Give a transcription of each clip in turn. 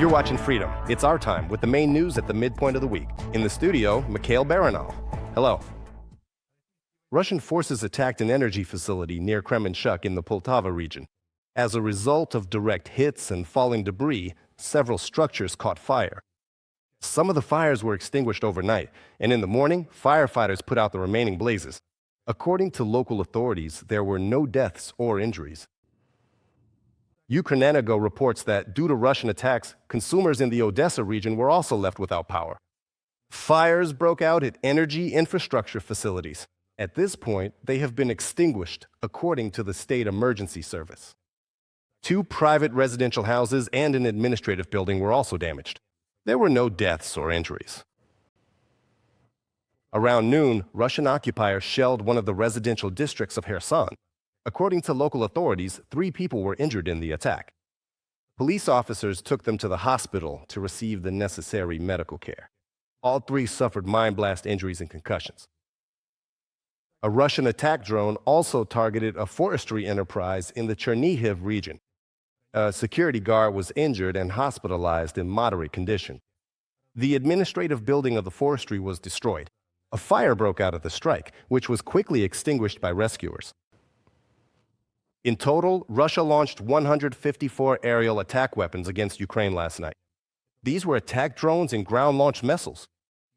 You're watching Freedom. It's our time with the main news at the midpoint of the week. In the studio, Mikhail Baranov. Hello. Russian forces attacked an energy facility near Kremenchuk in the Poltava region. As a result of direct hits and falling debris, several structures caught fire. Some of the fires were extinguished overnight, and in the morning, firefighters put out the remaining blazes. According to local authorities, there were no deaths or injuries. Ukrainian reports that due to Russian attacks, consumers in the Odessa region were also left without power. Fires broke out at energy infrastructure facilities. At this point, they have been extinguished, according to the State Emergency Service. 2 private residential houses and an administrative building were also damaged. There were no deaths or injuries. Around noon, Russian occupiers shelled one of the residential districts of Kherson. According to local authorities, 3 people were injured in the attack. Police officers took them to the hospital to receive the necessary medical care. All 3 suffered mine blast injuries and concussions. A Russian attack drone also targeted a forestry enterprise in the Chernihiv region. A security guard was injured and hospitalized in moderate condition. The administrative building of the forestry was destroyed. A fire broke out at the strike, which was quickly extinguished by rescuers. In total, Russia launched 154 aerial attack weapons against Ukraine last night. These were attack drones and ground-launched missiles.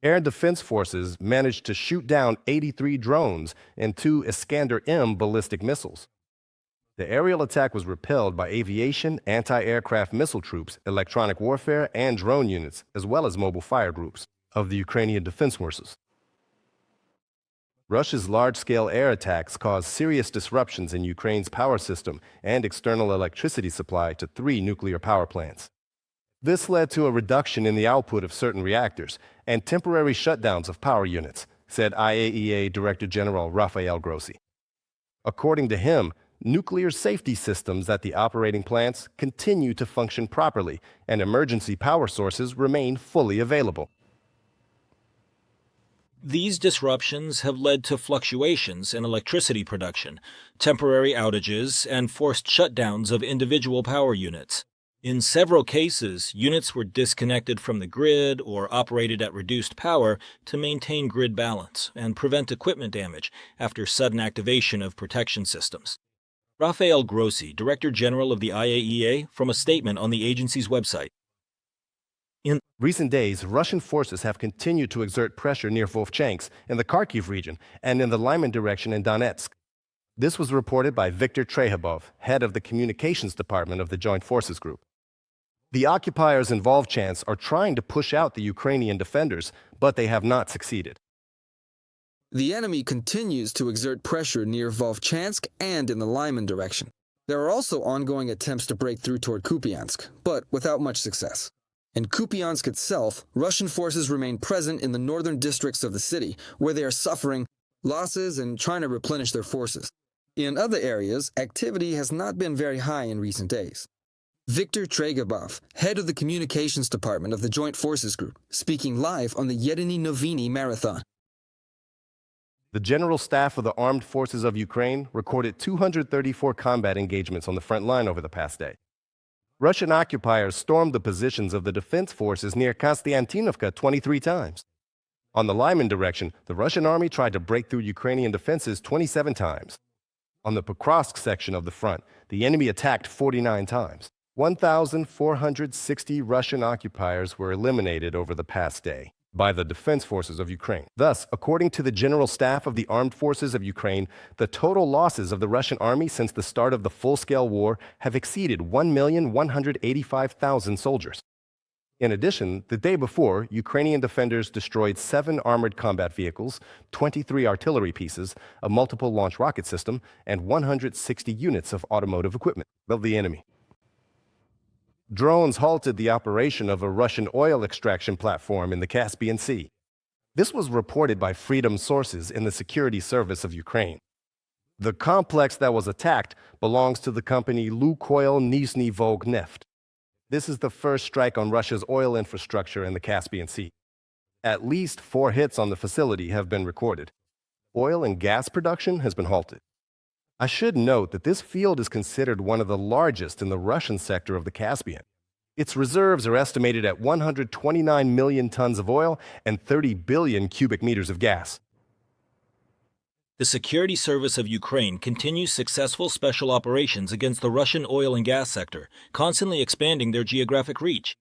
Air Defense Forces managed to shoot down 83 drones and 2 Iskander-M ballistic missiles. The aerial attack was repelled by aviation, anti-aircraft missile troops, electronic warfare, and drone units, as well as mobile fire groups of the Ukrainian Defense Forces. Russia's large-scale air attacks caused serious disruptions in Ukraine's power system and external electricity supply to 3 nuclear power plants. This led to a reduction in the output of certain reactors and temporary shutdowns of power units, said IAEA Director General Rafael Grossi. According to him, nuclear safety systems at the operating plants continue to function properly, and emergency power sources remain fully available. These disruptions have led to fluctuations in electricity production, temporary outages, and forced shutdowns of individual power units. In several cases, units were disconnected from the grid or operated at reduced power to maintain grid balance and prevent equipment damage after sudden activation of protection systems. Rafael Grossi, Director General of the IAEA, from a statement on the agency's website. In recent days, Russian forces have continued to exert pressure near Vovchansk in the Kharkiv region and in the Lyman direction in Donetsk. This was reported by Viktor Trehibov, head of the communications department of the Joint Forces Group. The occupiers in Vovchansk are trying to push out the Ukrainian defenders, but they have not succeeded. The enemy continues to exert pressure near Vovchansk and in the Lyman direction. There are also ongoing attempts to break through toward Kupiansk, but without much success. In Kupiansk itself, Russian forces remain present in the northern districts of the city, where they are suffering losses and trying to replenish their forces. In other areas, activity has not been very high in recent days. Viktor Trehibov, head of the communications department of the Joint Forces Group, speaking live on the Yedini Novini Marathon. The General Staff of the Armed Forces of Ukraine recorded 234 combat engagements on the front line over the past day. Russian occupiers stormed the positions of the defense forces near Konstantinovka 23 times. On the Lyman direction, the Russian army tried to break through Ukrainian defenses 27 times. On the Pokrovske section of the front, the enemy attacked 49 times. 1,460 Russian occupiers were eliminated over the past day by the defense forces of Ukraine. Thus, according to the General Staff of the Armed Forces of Ukraine, the total losses of the Russian army since the start of the full-scale war have exceeded 1,185,000 soldiers. In addition, the day before, Ukrainian defenders destroyed 7 armored combat vehicles, 23 artillery pieces, a multiple launch rocket system, and 160 units of automotive equipment of the enemy. Drones halted the operation of a Russian oil extraction platform in the Caspian Sea. This was reported by Freedom sources in the security service of Ukraine. The complex that was attacked belongs to the company Lukoil Nizhny Volg Neft. This is the first strike on Russia's oil infrastructure in the Caspian Sea. At least 4 hits on the facility have been recorded. Oil and gas production has been halted. I should note that this field is considered one of the largest in the Russian sector of the Caspian. Its reserves are estimated at 129 million tons of oil and 30 billion cubic meters of gas. The Security Service of Ukraine continues successful special operations against the Russian oil and gas sector, constantly expanding their geographic reach.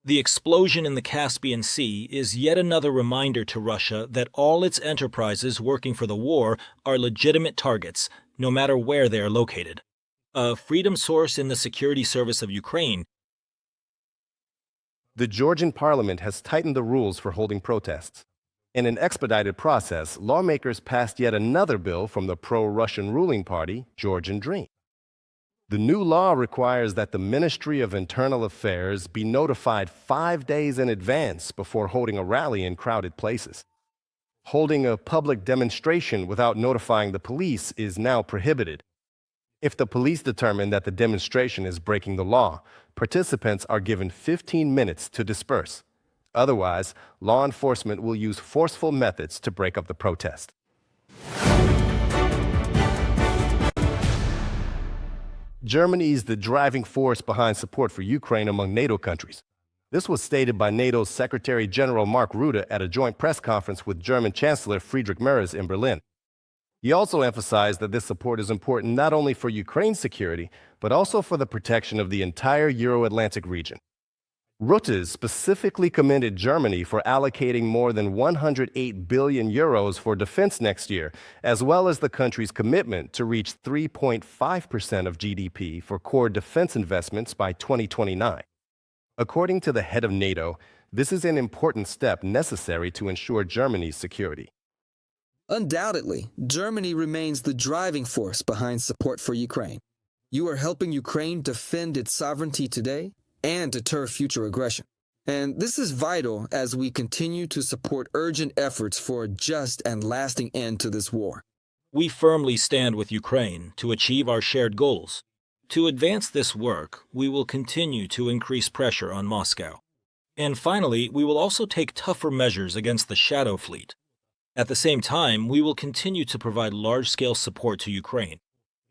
The explosion in the Caspian Sea is yet another reminder to Russia that all its enterprises working for the war are legitimate targets, no matter where they are located. A Freedom source in the Security Service of Ukraine. The Georgian parliament has tightened the rules for holding protests. In an expedited process, lawmakers passed yet another bill from the pro-Russian ruling party, Georgian Dream. The new law requires that the Ministry of Internal Affairs be notified 5 days in advance before holding a rally in crowded places. Holding a public demonstration without notifying the police is now prohibited. If the police determine that the demonstration is breaking the law, participants are given 15 minutes to disperse. Otherwise, law enforcement will use forceful methods to break up the protest. Germany is the driving force behind support for Ukraine among NATO countries. This was stated by NATO's Secretary General Mark Rutte at a joint press conference with German Chancellor Friedrich Merz in Berlin. He also emphasized that this support is important not only for Ukraine's security, but also for the protection of the entire Euro-Atlantic region. Rutte specifically commended Germany for allocating more than 108 billion euros for defense next year, as well as the country's commitment to reach 3.5% of GDP for core defense investments by 2029. According to the head of NATO, this is an important step necessary to ensure Germany's security. Undoubtedly, Germany remains the driving force behind support for Ukraine. You are helping Ukraine defend its sovereignty today and deter future aggression. And this is vital as we continue to support urgent efforts for a just and lasting end to this war. We firmly stand with Ukraine to achieve our shared goals. To advance this work, we will continue to increase pressure on Moscow. And finally, we will also take tougher measures against the Shadow Fleet. At the same time, we will continue to provide large-scale support to Ukraine.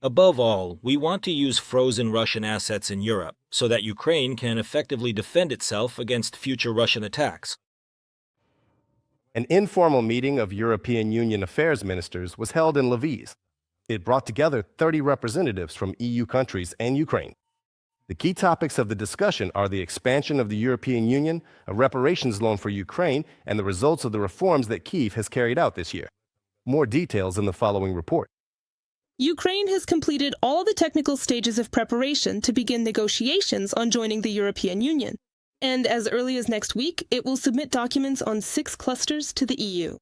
Above all, we want to use frozen Russian assets in Europe so that Ukraine can effectively defend itself against future Russian attacks. An informal meeting of European Union affairs ministers was held in Lviv. It brought together 30 representatives from EU countries and Ukraine. The key topics of the discussion are the expansion of the European Union, a reparations loan for Ukraine, and the results of the reforms that Kyiv has carried out this year. More details in the following report. Ukraine has completed all the technical stages of preparation to begin negotiations on joining the European Union, and as early as next week, it will submit documents on 6 clusters to the EU.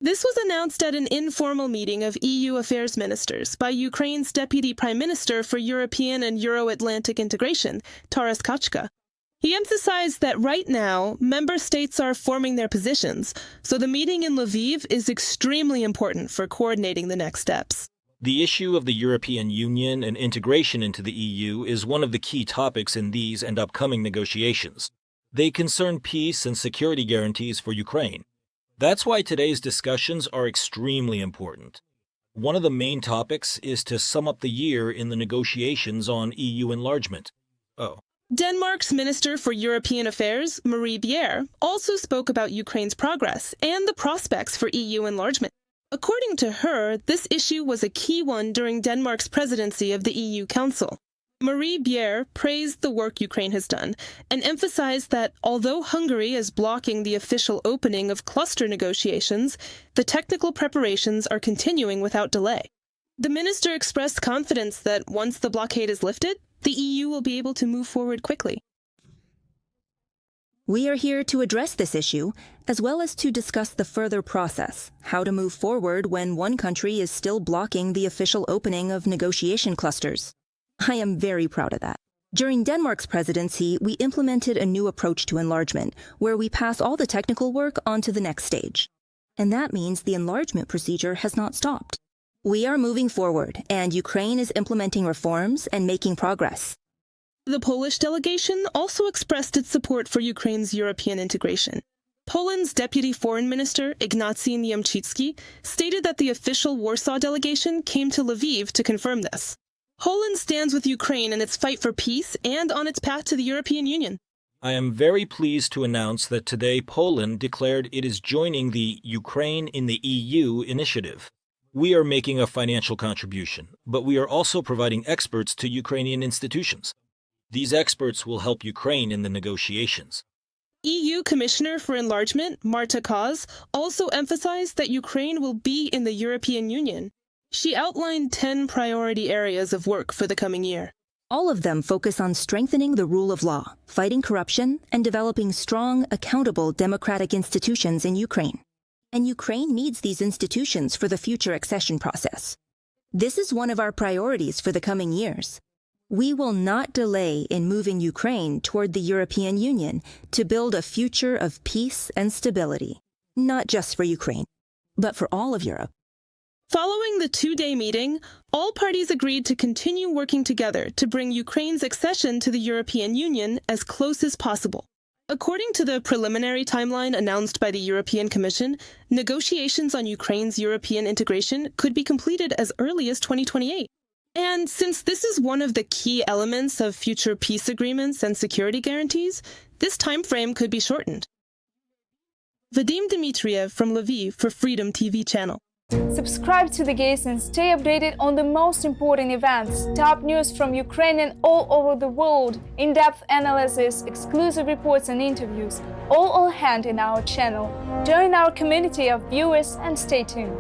This was announced at an informal meeting of EU affairs ministers by Ukraine's Deputy Prime Minister for European and Euro-Atlantic Integration, Taras Kachka. He emphasized that right now, member states are forming their positions, so the meeting in Lviv is extremely important for coordinating the next steps. The issue of the European Union and integration into the EU is one of the key topics in these and upcoming negotiations. They concern peace and security guarantees for Ukraine. That's why today's discussions are extremely important. One of the main topics is to sum up the year in the negotiations on EU enlargement. Denmark's Minister for European Affairs, Marie Bjerre, also spoke about Ukraine's progress and the prospects for EU enlargement. According to her, this issue was a key one during Denmark's presidency of the EU Council. Marie Bjerre praised the work Ukraine has done and emphasized that although Hungary is blocking the official opening of cluster negotiations, the technical preparations are continuing without delay. The minister expressed confidence that once the blockade is lifted, the EU will be able to move forward quickly. We are here to address this issue, as well as to discuss the further process, how to move forward when one country is still blocking the official opening of negotiation clusters. I am very proud of that. During Denmark's presidency, we implemented a new approach to enlargement, where we pass all the technical work onto the next stage. And that means the enlargement procedure has not stopped. We are moving forward, and Ukraine is implementing reforms and making progress. The Polish delegation also expressed its support for Ukraine's European integration. Poland's Deputy Foreign Minister, Ignacy Niemczycki, stated that the official Warsaw delegation came to Lviv to confirm this. Poland stands with Ukraine in its fight for peace and on its path to the European Union. I am very pleased to announce that today Poland declared it is joining the Ukraine in the EU initiative. We are making a financial contribution, but we are also providing experts to Ukrainian institutions. These experts will help Ukraine in the negotiations. EU Commissioner for Enlargement, Marta Koz, also emphasized that Ukraine will be in the European Union. She outlined 10 priority areas of work for the coming year. All of them focus on strengthening the rule of law, fighting corruption, and developing strong, accountable democratic institutions in Ukraine. And Ukraine needs these institutions for the future accession process. This is one of our priorities for the coming years. We will not delay in moving Ukraine toward the European Union to build a future of peace and stability, not just for Ukraine, but for all of Europe. Following the two-day meeting, all parties agreed to continue working together to bring Ukraine's accession to the European Union as close as possible. According to the preliminary timeline announced by the European Commission, negotiations on Ukraine's European integration could be completed as early as 2028. And since this is one of the key elements of future peace agreements and security guarantees, this timeframe could be shortened. Vadim Dmitriev from Lviv for Freedom TV channel. Subscribe to The Gaze and stay updated on the most important events, top news from Ukraine and all over the world, in-depth analysis, exclusive reports and interviews, all on hand in our channel. Join our community of viewers and stay tuned.